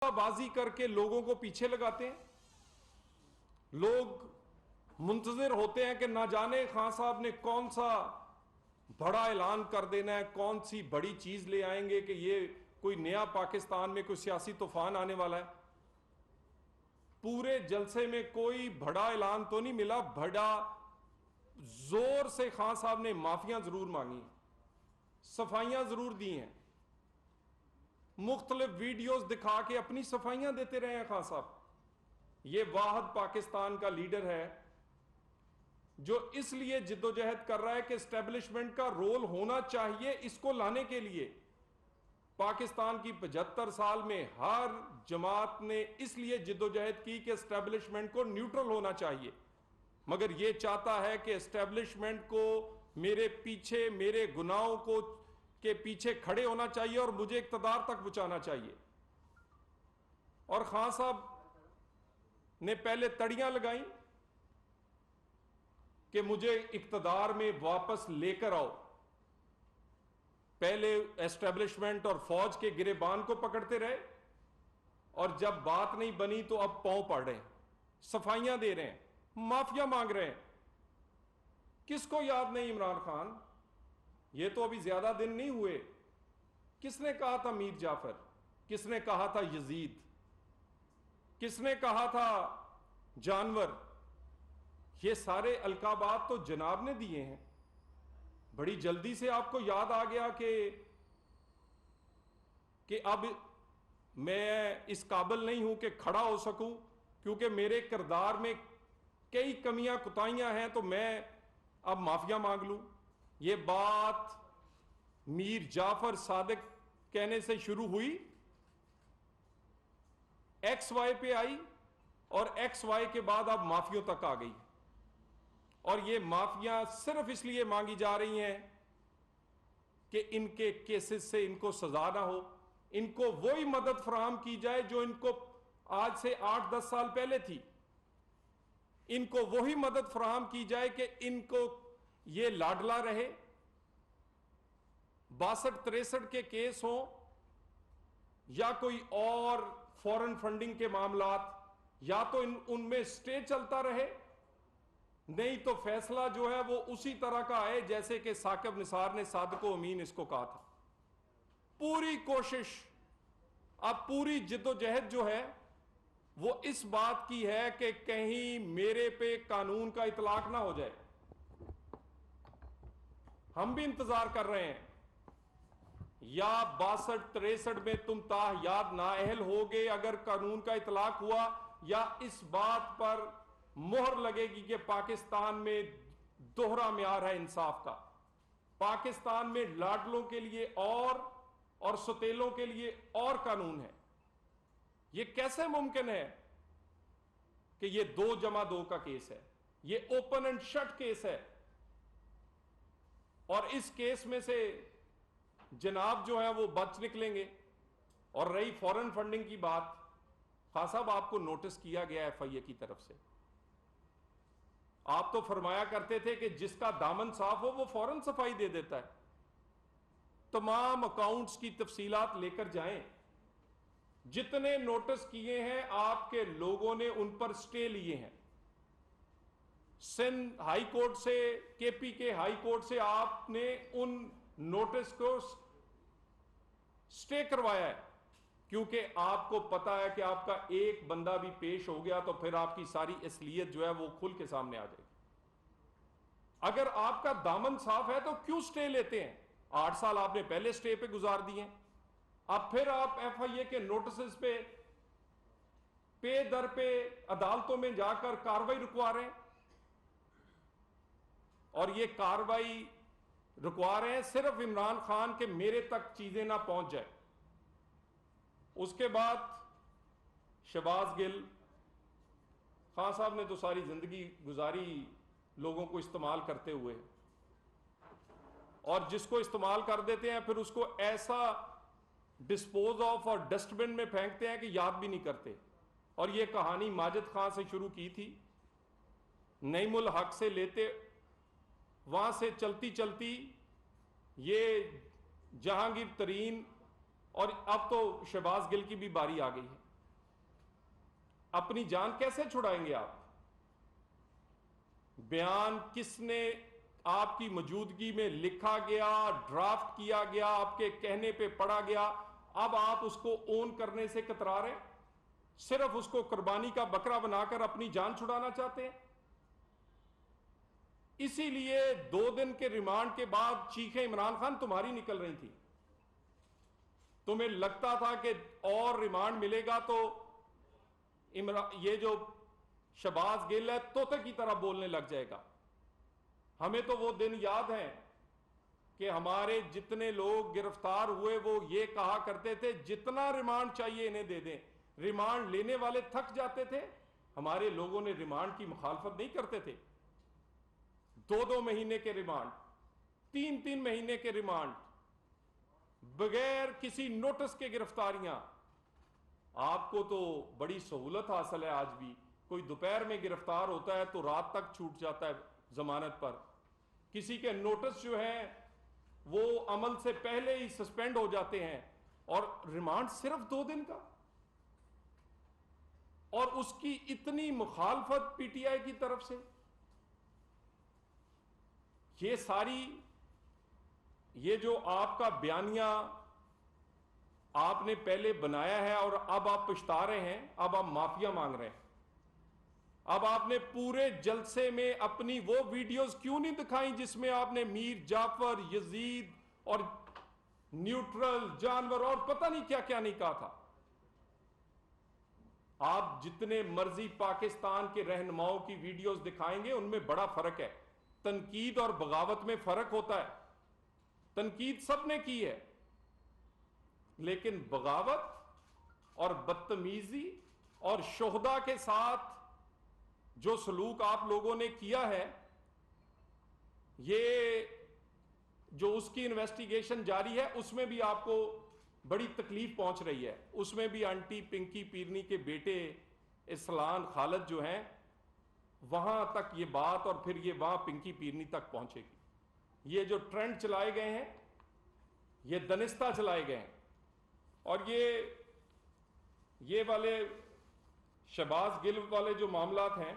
بازی کر کے لوگوں کو پیچھے لگاتے ہیں. لوگ منتظر ہوتے ہیں کہ نہ جانے خان صاحب نے کون سا بڑا اعلان کر دینا ہے, کون سی بڑی چیز لے آئیں گے کہ یہ کوئی نیا پاکستان میں کوئی سیاسی طوفان آنے والا ہے. پورے جلسے میں کوئی بڑا اعلان تو نہیں ملا. بڑا زور سے خان صاحب نے معافیاں ضرور مانگی, صفائیاں ضرور دی ہیں, مختلف ویڈیوز دکھا کے اپنی صفائیاں دیتے رہے ہیں خان صاحب. یہ واحد پاکستان کا لیڈر ہے جو اس لیے جدوجہد کر رہا ہے کہ اسٹیبلشمنٹ کا رول ہونا چاہیے. اس کو لانے کے لیے پاکستان کی 75 سال میں ہر جماعت نے اس لیے جدوجہد کی کہ اسٹیبلشمنٹ کو نیوٹرل ہونا چاہیے, مگر یہ چاہتا ہے کہ اسٹیبلشمنٹ کو میرے پیچھے, میرے گناہوں کو کے پیچھے کھڑے ہونا چاہیے اور مجھے اقتدار تک پہنچانا چاہیے. اور خان صاحب نے پہلے تڑیاں لگائیں کہ مجھے اقتدار میں واپس لے کر آؤ. پہلے ایسٹیبلشمنٹ اور فوج کے گریبان کو پکڑتے رہے, اور جب بات نہیں بنی تو اب پاؤں پڑ رہے ہیں, صفائیاں دے رہے ہیں, معافیاں مانگ رہے ہیں. کس کو یاد نہیں عمران خان؟ یہ تو ابھی زیادہ دن نہیں ہوئے. کس نے کہا تھا میر جعفر؟ کس نے کہا تھا یزید؟ کس نے کہا تھا جانور؟ یہ سارے القابات تو جناب نے دیے ہیں. بڑی جلدی سے آپ کو یاد آ گیا کہ اب میں اس قابل نہیں ہوں کہ کھڑا ہو سکوں, کیونکہ میرے کردار میں کئی کمیاں کوتاہیاں ہیں, تو میں اب معافیاں مانگ لوں. یہ بات میر جعفر صادق کہنے سے شروع ہوئی, ایکس وائی پہ آئی, اور ایکس وائی کے بعد اب معافیوں تک آ گئی. اور یہ معافیاں صرف اس لیے مانگی جا رہی ہیں کہ ان کے کیسز سے ان کو سزا نہ ہو, ان کو وہی مدد فراہم کی جائے جو ان کو آج سے 8-10 سال پہلے تھی. ان کو وہی مدد فراہم کی جائے کہ ان کو یہ لاڈلا رہے. 62-63 کے کیس ہوں یا کوئی اور فورن فنڈنگ کے معاملات, یا تو ان میں سٹے چلتا رہے, نہیں تو فیصلہ جو ہے وہ اسی طرح کا آئے جیسے کہ ثاقب نثار نے صادق و امین اس کو کہا تھا. پوری کوشش, اب پوری جدوجہد جو ہے وہ اس بات کی ہے کہ کہیں میرے پہ قانون کا اطلاق نہ ہو جائے. ہم بھی انتظار کر رہے ہیں, یا 62-63 میں تم تاحیات نااہل ہوگے اگر قانون کا اطلاق ہوا, یا اس بات پر مہر لگے گی کہ پاکستان میں دوہرا معیار ہے انصاف کا. پاکستان میں لاڈلوں کے لیے اور ستیلوں کے لیے اور قانون ہے. یہ کیسے ممکن ہے کہ یہ 2+2 کا کیس ہے؟ یہ اوپن اینڈ شٹ کیس ہے, اور اس کیس میں سے جناب جو ہے وہ بچ نکلیں گے. اور رہی فورن فنڈنگ کی بات, خان صاحب آپ کو نوٹس کیا گیا ایف آئی اے کی طرف سے. آپ تو فرمایا کرتے تھے کہ جس کا دامن صاف ہو وہ فوراً صفائی دے دیتا ہے. تمام اکاؤنٹس کی تفصیلات لے کر جائیں. جتنے نوٹس کیے ہیں آپ کے لوگوں نے ان پر سٹے لیے ہیں. سندھ ہائی کورٹ سے, کے پی کے ہائی کورٹ سے آپ نے ان نوٹس کو سٹے کروایا ہے, کیونکہ آپ کو پتا ہے کہ آپ کا ایک بندہ بھی پیش ہو گیا تو پھر آپ کی ساری اصلیت جو ہے وہ کھل کے سامنے آ جائے گی. اگر آپ کا دامن صاف ہے تو کیوں سٹے لیتے ہیں؟ 8 سال آپ نے پہلے سٹے پہ گزار دیے, اب پھر آپ ایف آئی اے کے نوٹسز پہ در پہ عدالتوں میں جا کر کاروائی رکوا رہے ہیں. اور یہ کاروائی رکوا رہے ہیں صرف عمران خان کے میرے تک چیزیں نہ پہنچ جائے. اس کے بعد شہباز گل, خان صاحب نے تو ساری زندگی گزاری لوگوں کو استعمال کرتے ہوئے, اور جس کو استعمال کر دیتے ہیں پھر اس کو ایسا ڈسپوز آف اور ڈسٹ بن میں پھینکتے ہیں کہ یاد بھی نہیں کرتے. اور یہ کہانی ماجد خان سے شروع کی تھی, نعیم الحق سے لیتے, وہاں سے چلتی چلتی یہ جہانگیر ترین, اور اب تو شہباز گل کی بھی باری آ گئی ہے. اپنی جان کیسے چھڑائیں گے آپ؟ بیان کس نے آپ کی موجودگی میں لکھا گیا، ڈرافٹ کیا گیا، آپ کے کہنے پہ پڑھا گیا، اب آپ اس کو اون کرنے سے کترا رہے ہیں؟ صرف اس کو قربانی کا بکرا بنا کر اپنی جان چھڑانا چاہتے ہیں؟ اسی لیے 2 دن کے ریمانڈ کے بعد چیخیں عمران خان تمہاری نکل رہی تھی. تمہیں لگتا تھا کہ اور ریمانڈ ملے گا تو یہ جو شہباز گل ہے طوطے کی طرح بولنے لگ جائے گا. ہمیں تو وہ دن یاد ہیں کہ ہمارے جتنے لوگ گرفتار ہوئے وہ یہ کہا کرتے تھے جتنا ریمانڈ چاہیے انہیں دے دیں. ریمانڈ لینے والے تھک جاتے تھے. ہمارے لوگوں نے ریمانڈ کی مخالفت نہیں کرتے تھے. 2 مہینے کے ریمانڈ، 3 مہینے کے ریمانڈ، بغیر کسی نوٹس کے گرفتاریاں. آپ کو تو بڑی سہولت حاصل ہے آج بھی. کوئی دوپہر میں گرفتار ہوتا ہے تو رات تک چھوٹ جاتا ہے ضمانت پر. کسی کے نوٹس جو ہیں وہ عمل سے پہلے ہی سسپینڈ ہو جاتے ہیں، اور ریمانڈ صرف 2 دن کا. اور اس کی اتنی مخالفت پی ٹی آئی کی طرف سے. یہ ساری یہ جو آپ کا بیانیہ آپ نے پہلے بنایا ہے اور اب آپ پچھتا رہے ہیں، اب آپ معافیا مانگ رہے ہیں. اب آپ نے پورے جلسے میں اپنی وہ ویڈیوز کیوں نہیں دکھائیں جس میں آپ نے میر جعفر، یزید اور نیوٹرل جانور اور پتہ نہیں کیا کیا نہیں کہا تھا. آپ جتنے مرضی پاکستان کے رہنماؤں کی ویڈیوز دکھائیں گے ان میں بڑا فرق ہے. تنقید اور بغاوت میں فرق ہوتا ہے. تنقید سب نے کی ہے، لیکن بغاوت اور بدتمیزی اور شہداء کے ساتھ جو سلوک آپ لوگوں نے کیا ہے، یہ جو اس کی انویسٹیگیشن جاری ہے اس میں بھی آپ کو بڑی تکلیف پہنچ رہی ہے. اس میں بھی آنٹی پنکی پیرنی کے بیٹے اسلان خالد جو ہیں وہاں تک یہ بات، اور پھر یہ وہاں پنکی پیرنی تک پہنچے گی. یہ جو ٹرینڈ چلائے گئے ہیں یہ دنستہ چلائے گئے ہیں. اور یہ والے شہباز گل والے جو معاملات ہیں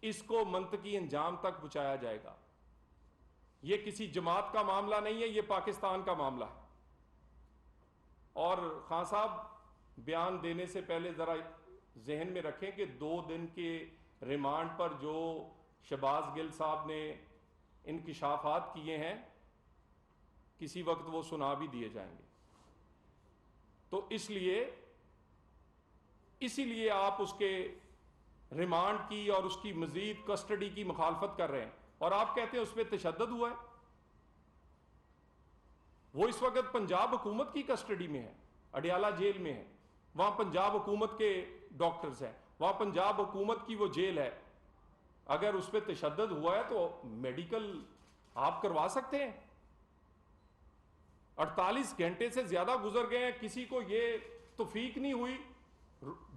اس کو منطقی انجام تک پہنچایا جائے گا. یہ کسی جماعت کا معاملہ نہیں ہے، یہ پاکستان کا معاملہ ہے. اور خان صاحب بیان دینے سے پہلے ذرا ذہن میں رکھیں کہ 2 دن کے ریمانڈ پر جو شہباز گل صاحب نے انکشافات کیے ہیں کسی وقت وہ سنا بھی دیے جائیں گے. تو اسی لیے آپ اس کے ریمانڈ کی اور اس کی مزید کسٹڈی کی مخالفت کر رہے ہیں. اور آپ کہتے ہیں اس پہ تشدد ہوا ہے. وہ اس وقت پنجاب حکومت کی کسٹڈی میں ہے، اڈیالہ جیل میں ہے. وہاں پنجاب حکومت کے ڈاکٹرز ہیں، وہاں پنجاب حکومت کی وہ جیل ہے. اگر اس پہ تشدد ہوا ہے تو میڈیکل آپ کروا سکتے ہیں. 48 گھنٹے سے زیادہ گزر گئے ہیں، کسی کو یہ توفیق نہیں ہوئی.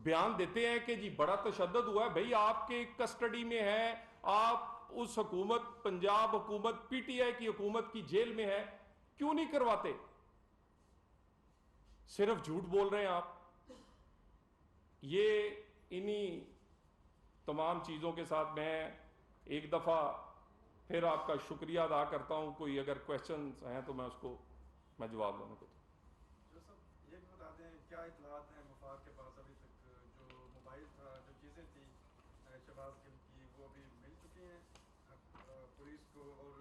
بیان دیتے ہیں کہ جی بڑا تشدد ہوا ہے. بھئی آپ کے کسٹڈی میں ہے، آپ اس حکومت پنجاب حکومت پی ٹی آئی کی حکومت کی جیل میں ہے، کیوں نہیں کرواتے؟ صرف جھوٹ بول رہے ہیں آپ. یہ انہی تمام چیزوں کے ساتھ میں ایک دفعہ پھر آپ کا شکریہ ادا کرتا ہوں. کوئی اگر کویسچنز ہیں تو میں اس کو میں جواب دینے کو. جو سب یہ بھی بتا دیں کیا اطلاعات ہیں مفاد کے پاس ابھی تک؟ جو موبائل تھا، جو چیزیں تھیں شہباز گل کی، وہ بھی مل چکی ہیں پولیس کو؟ اور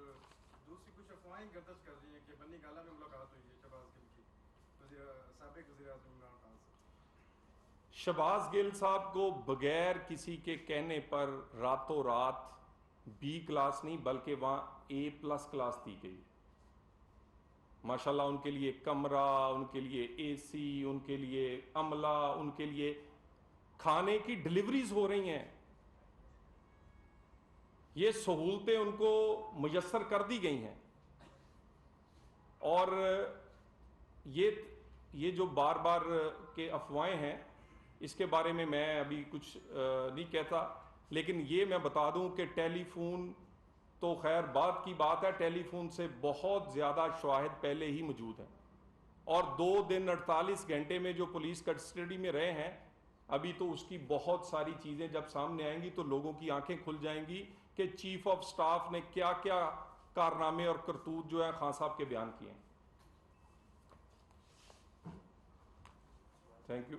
دوسری کچھ افواہیں گردش کر رہی ہیں کہ بنی گالہ میں ملاقات ہوئی ہے شہباز گل کی سابق وزیر اعظم عمران خان سے. شہباز گل صاحب کو بغیر کسی کے کہنے پر راتوں رات B کلاس نہیں بلکہ وہاں A+ کلاس دی گئی. ماشاءاللہ ان کے لیے کمرہ، ان کے لیے AC، ان کے لیے عملہ، ان کے لیے کھانے کی ڈلیوریز ہو رہی ہیں. یہ سہولتیں ان کو میسر کر دی گئی ہیں. اور یہ جو بار بار کے افواہیں ہیں اس کے بارے میں ابھی کچھ نہیں کہتا. لیکن یہ میں بتا دوں کہ ٹیلی فون تو خیر بات کی بات ہے، ٹیلی فون سے بہت زیادہ شواہد پہلے ہی موجود ہیں. اور 2 دن 48 گھنٹے میں جو پولیس کسٹڈی میں رہے ہیں ابھی تو اس کی بہت ساری چیزیں جب سامنے آئیں گی تو لوگوں کی آنکھیں کھل جائیں گی کہ چیف آف سٹاف نے کیا کیا کارنامے اور کرتوت جو ہے خان صاحب کے بیان کیے ہیں. Thank you.